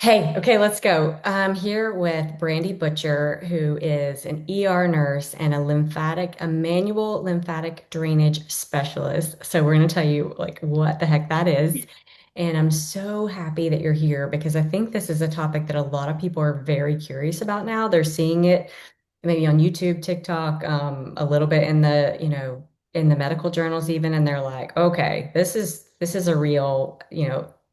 Hey, okay, let's go. I'm here with Brandy Butcher, who is an ER nurse and a manual lymphatic drainage specialist. So we're going to tell you like what the heck that is. And I'm so happy that you're here because I think this is a topic that a lot of people are very curious about now. They're seeing it maybe on YouTube, TikTok, a little bit in in the medical journals even, and they're like, okay, this is a real,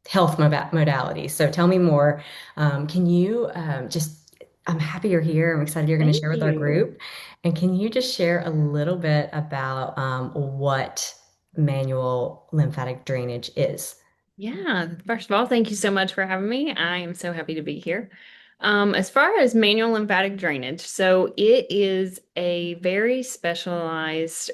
health modality. So tell me more. Can you I'm happy you're here. I'm excited you're going to Thank share with our you. group. And can you just share a little bit about what manual lymphatic drainage is? Yeah, first of all, thank you so much for having me. I am so happy to be here. As far as manual lymphatic drainage, so it is a very specialized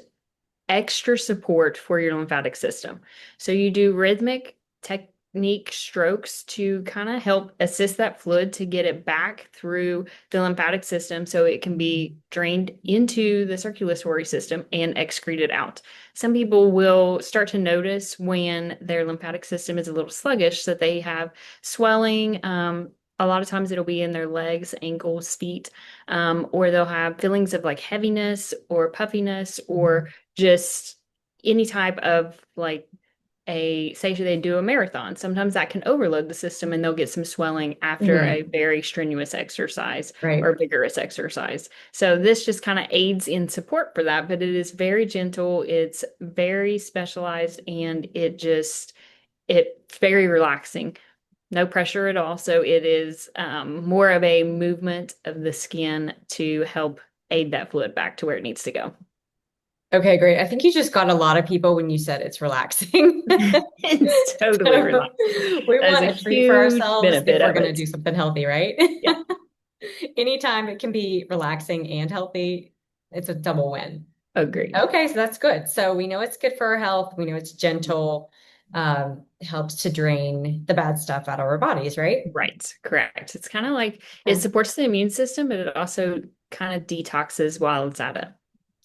extra support for your lymphatic system. So you do rhythmic technique strokes to kind of help assist that fluid to get it back through the lymphatic system so it can be drained into the circulatory system and excreted out. Some people will start to notice when their lymphatic system is a little sluggish that they have swelling. A lot of times it'll be in their legs, ankles, feet, or they'll have feelings of like heaviness or puffiness or just any type of like say they do a marathon. Sometimes that can overload the system and they'll get some swelling after a Mhm. very strenuous exercise or Right. vigorous exercise. So this just kind of aids in support for that, but it is very gentle, it's very specialized, and it's very relaxing. No pressure at all. So it is more of a movement of the skin to help aid that fluid back to where it needs to go. Okay, great. I think you just got a lot of people when you said it's relaxing. It's totally So relaxing. we That is want a a treat for huge ourselves if benefit we're of going to it. do something healthy, right? Yeah, Anytime it can be relaxing and healthy, it's a double win. agreed. Okay, so that's good. So we know it's good for our health. We know it's gentle, helps to drain the bad stuff out of our bodies, right? Right, correct. It's kind of like it Okay. supports the immune system, but it also kind of detoxes while it's at it.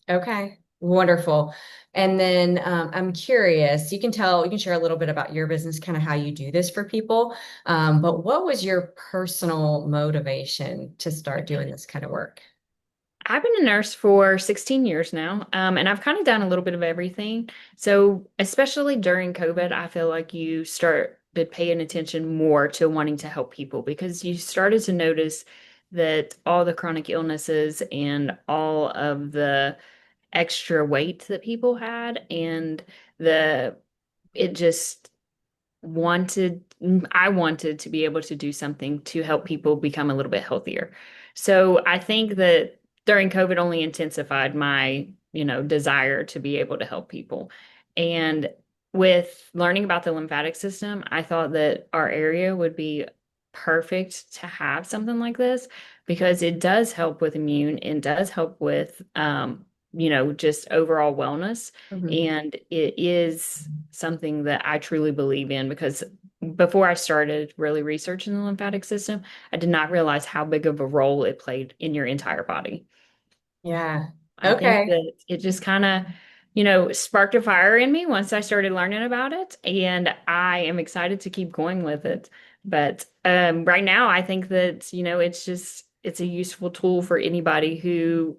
Okay, wonderful. And then I'm curious, you can share a little bit about your business, kind of how you do this for people. But what was your personal motivation to start doing this kind of work? I've been a nurse for 16 years now, and I've kind of done a little bit of everything. So, especially during COVID, I feel like you started paying attention more to wanting to help people because you started to notice that all the chronic illnesses and all of the extra weight that people had, and the it just wanted I wanted to be able to do something to help people become a little bit healthier. So I think that during COVID only intensified my, desire to be able to help people. And with learning about the lymphatic system, I thought that our area would be perfect to have something like this because it does help with immune and does help with just overall wellness. Mhm. And it is something that I truly believe in because before I started really researching the lymphatic system, I did not realize how big of a role it played in your entire body. Yeah. I think Okay. that it just kind of, sparked a fire in me once I started learning about it, and I am excited to keep going with it. But right now, I think that, it's a useful tool for anybody who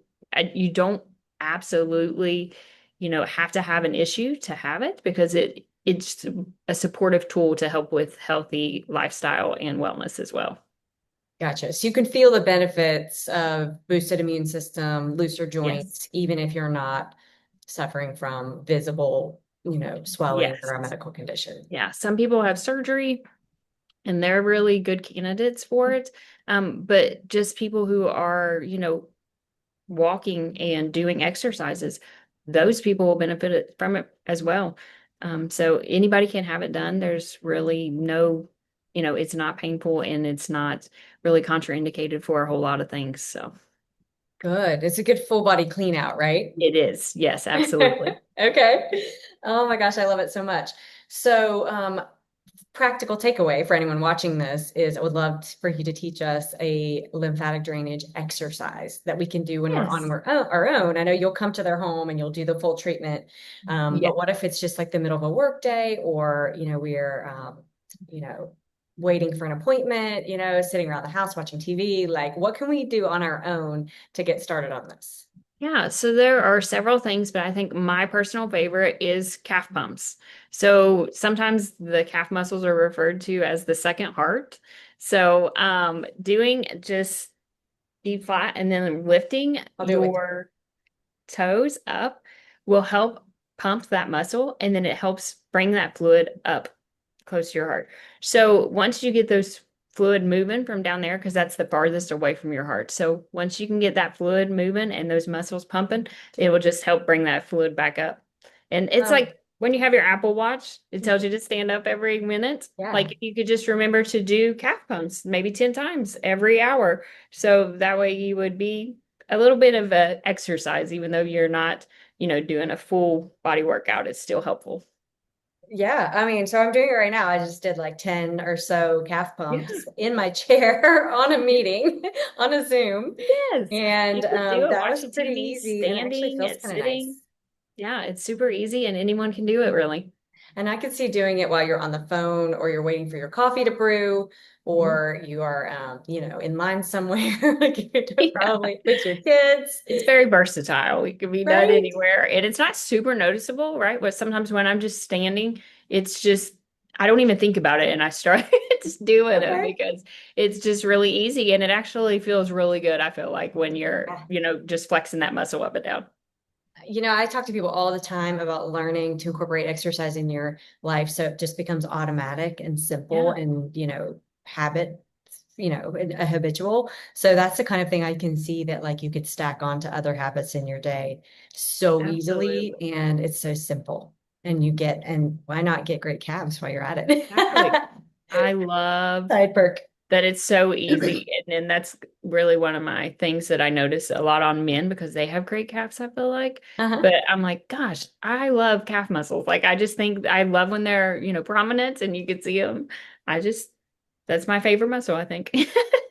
you don't absolutely, have to have an issue to have it because it's a supportive tool to help with healthy lifestyle and wellness as well. Gotcha. So you can feel the benefits of boosted immune system, looser Yes. joints, even if you're not suffering from visible, swelling or a Yes. medical condition. Yeah. Some people have surgery and they're really good candidates for it. But just people who are, walking and doing exercises, those people will benefit from it as well. So anybody can have it done. There's really no, it's not painful and it's not really contraindicated for a whole lot of things. So Good. It's a good full body clean out, right? it is. Yes, absolutely. Okay. Oh my gosh, I love it so much. So, practical takeaway for anyone watching this is I would love for you to teach us a lymphatic drainage exercise that we can do when we're on Yes. our own. I know you'll come to their home and you'll do the full treatment. Yeah. But what if it's just like the middle of a work day or, we're, you know, waiting for an appointment, sitting around the house watching TV. Like, what can we do on our own to get started on this? Yeah, so there are several things, but I think my personal favorite is calf pumps. So sometimes the calf muscles are referred to as the second heart. So doing just feet flat and then lifting I'll do it with you. your toes up will help pump that muscle, and then it helps bring that fluid up close to your heart. So once you get those fluid moving from down there, because that's the farthest away from your heart. So once you can get that fluid moving and those muscles pumping, it will just help bring that fluid back up. And it's Oh, like when you have your Apple Watch, it tells you to stand up every minute. yeah. Like if you could just remember to do calf pumps maybe 10 times every hour. So that way you would be a little bit of a exercise, even though you're not, doing a full body workout, it's still helpful. Yeah, I mean, so I'm doing it right now. I just did like 10 or so calf Yeah. pumps in my chair on a meeting on a Zoom. Yes. And You could do it that was watching pretty TV, easy and it actually standing, feels at kind of nice. sitting. Yeah, it's super easy and anyone can do it really. And I could see doing it while you're on the phone or you're waiting for your coffee to brew Mhm. or you are, in line somewhere, like you could do it Yeah. probably with your kids, It's very versatile. It can be done right? anywhere. And it's not super noticeable, right? But sometimes when I'm just standing, it's just, I don't even think about it and I start just doing it Okay. because it's just really easy and it actually feels really good, I feel like, when you're, just flexing that muscle up and down. I talk to people all the time about learning to incorporate exercise in your life so it just becomes automatic and simple Yeah, and, habit, and a habitual. So that's the kind of thing I can see that like you could stack on to other habits in your day so easily absolutely. and it's so simple. And why not get great calves while you're at Exactly. it? I love Side perk. that it's so easy. And that's really one of my things that I notice a lot on men because they have great calves, I feel like. Uh-huh. But I'm like, gosh, I love calf muscles. Like, I just think I love when they're, prominent and you can see them. I just, that's my favorite muscle, I think.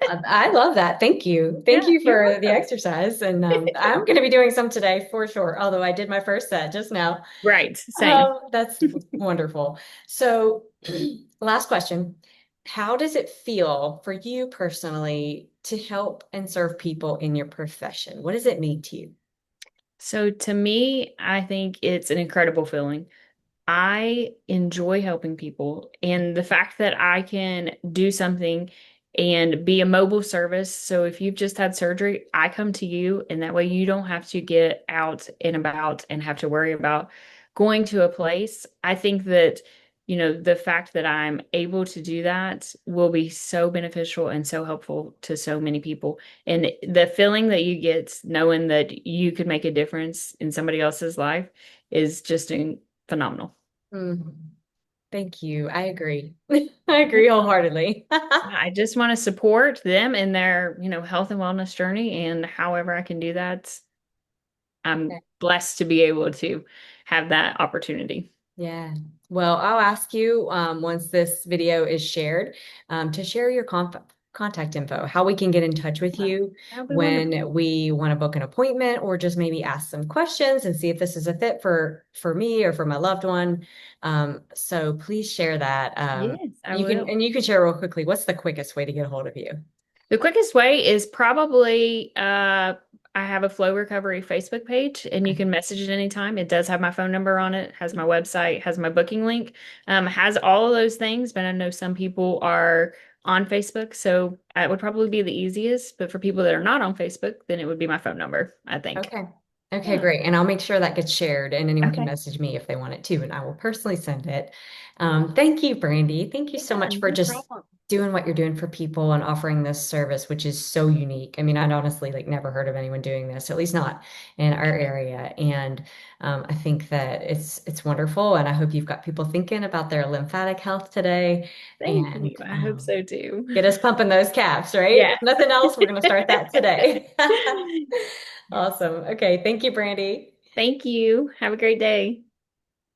I love that. Thank you. Thank Yeah, you you're for the welcome. exercise. And I'm going to be doing some today for sure, although I did my first set just now. Right, same. Oh, that's wonderful. So, last question. How does it feel for you personally to help and serve people in your profession? What does it mean to you? So to me, I think it's an incredible feeling. I enjoy helping people. And the fact that I can do something and be a mobile service. So if you've just had surgery, I come to you, and that way you don't have to get out and about and have to worry about going to a place. I think that, the fact that I'm able to do that will be so beneficial and so helpful to so many people. And the feeling that you get knowing that you could make a difference in somebody else's life is just phenomenal. Mm, thank you. I agree. I agree wholeheartedly. I just want to support them in their, health and wellness journey. And however I can do that, I'm blessed to be able to have that opportunity. Yeah. Well, I'll ask you once this video is shared to share your contact info, how we can get in touch with Yeah, you that would be wonderful. when we want to book an appointment or just maybe ask some questions and see if this is a fit for me or for my loved one. So please share that. Yes, I You can will. and you can share real quickly. What's the quickest way to get a hold of you? The quickest way is probably I have a Flow Recovery Facebook page and you Okay. can message it anytime. It does have my phone number on it, has my website, has my booking link, has all of those things, but I know some people are on Facebook, so it would probably be the easiest. But for people that are not on Facebook, then it would be my phone number, I think. Okay. Okay, Yeah. great. And I'll make sure that gets shared and anyone can Okay. message me if they want it too, and I will personally send it. Thank you, Brandy. Thank you so Yeah, much for no just problem. doing what you're doing for people and offering this service, which is so unique. I mean, I'd honestly like never heard of anyone doing this, at least not in our area. And I think that it's wonderful. And I hope you've got people thinking about their lymphatic health today Thank and you. I hope so too. get us pumping those calves, right? If Yes. nothing else, we're going to start that today. Awesome. Okay. Thank you, Brandy. Thank you. Have a great day.